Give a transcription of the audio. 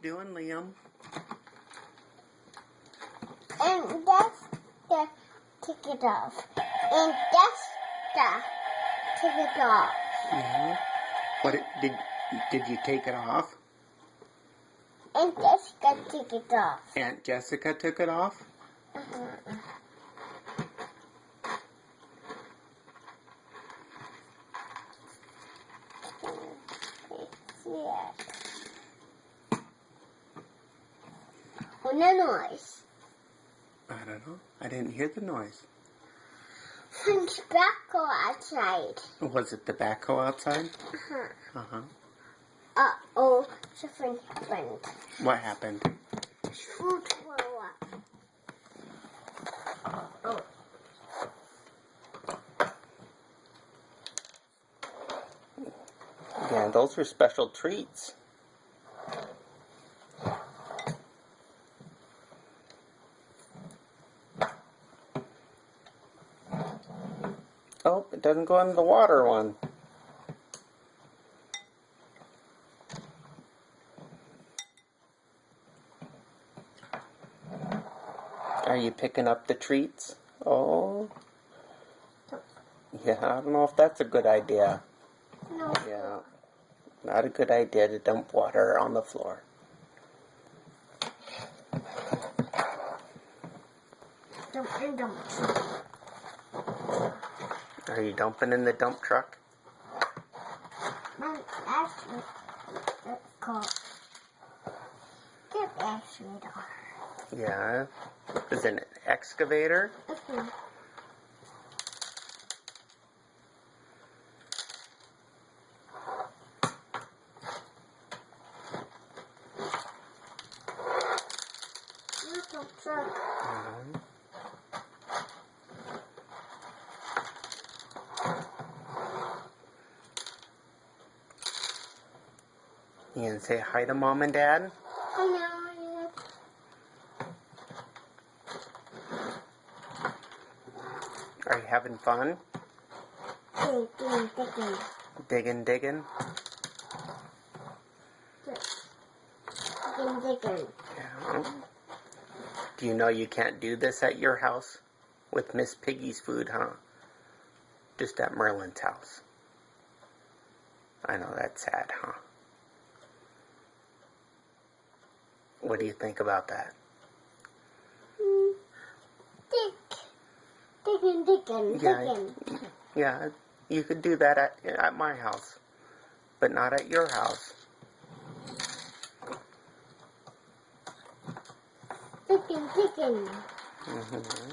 doing, Liam? And that's the take it off. And that's the take it off. Yeah. Did you take it off? And Jessica take it off. Aunt Jessica took it off? Yeah. What the noise? I don't know. I didn't hear the noise. From tobacco outside. Was it the backhoe outside? Uh-huh. Uh-huh. Uh-oh, something happened. What happened? Food blew up. Oh. Yeah, those were special treats. Oh, it doesn't go in the water one. Are you picking up the treats? Oh. Yeah, I don't know if that's a good idea. No. Yeah, not a good idea to dump water on the floor. Don't. Are you dumping in the dump truck? Mom, actually, let's go. Get actually Yeah. Is it an excavator? Mhm. You gonna say hi to Mom and Dad? Hello. Are you having fun? Digging. Digging? Digging. Yeah. Do you know you can't do this at your house? With Miss Piggy's food, huh? Just at Merlin's house. I know that's sad, huh? What do you think about that? Digging. Yeah, you could do that at my house, but not at your house. Digging. Mm-hmm.